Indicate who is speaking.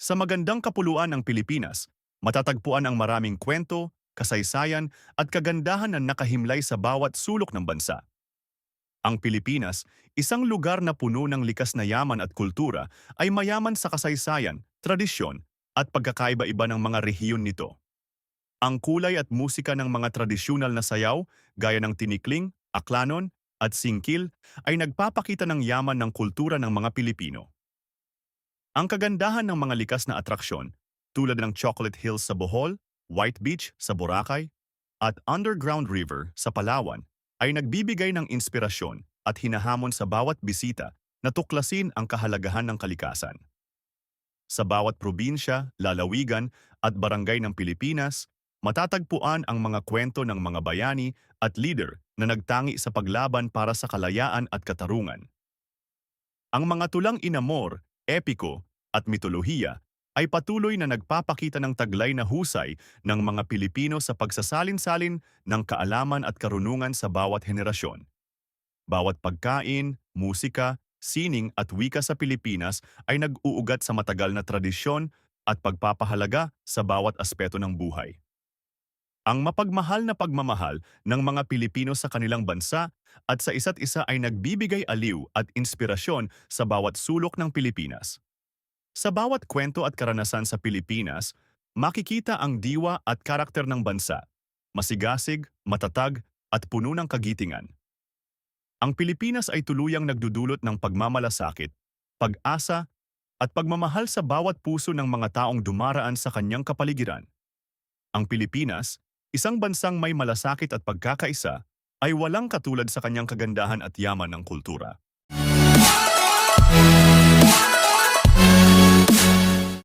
Speaker 1: Sa magandang kapuluan ng Pilipinas, matatagpuan ang maraming kwento, kasaysayan at kagandahan na nakahimlay sa bawat sulok ng bansa. Ang Pilipinas, isang lugar na puno ng likas na yaman at kultura, ay mayaman sa kasaysayan, tradisyon at pagkakaiba-iba ng mga rehiyon nito. Ang kulay at musika ng mga tradisyonal na sayaw, gaya ng tinikling, aklanon at singkil, ay nagpapakita ng yaman ng kultura ng mga Pilipino. Ang kagandahan ng mga likas na atraksyon, tulad ng Chocolate Hills sa Bohol, White Beach sa Boracay, at Underground River sa Palawan, ay nagbibigay ng inspirasyon at hinahamon sa bawat bisita na tuklasin ang kahalagahan ng kalikasan. Sa bawat probinsya, lalawigan at barangay ng Pilipinas, matatagpuan ang mga kwento ng mga bayani at leader na nagtangi sa paglaban para sa kalayaan at katarungan. Ang mga tulang inamor, epiko at mitolohiya ay patuloy na nagpapakita ng taglay na husay ng mga Pilipino sa pagsasalin-salin ng kaalaman at karunungan sa bawat henerasyon. Bawat pagkain, musika, sining at wika sa Pilipinas ay nag-uugat sa matagal na tradisyon at pagpapahalaga sa bawat aspeto ng buhay. Ang mapagmahal na pagmamahal ng mga Pilipino sa kanilang bansa at sa isa't isa ay nagbibigay aliw at inspirasyon sa bawat sulok ng Pilipinas. Sa bawat kwento at karanasan sa Pilipinas, makikita ang diwa at karakter ng bansa, masigasig, matatag at puno ng kagitingan. Ang Pilipinas ay tuluyang nagdudulot ng pagmamalasakit, pag-asa at pagmamahal sa bawat puso ng mga taong dumaraan sa kanyang kapaligiran. Ang Pilipinas, isang bansang may malasakit at pagkakaisa, ay walang katulad sa kanyang kagandahan at yaman ng kultura.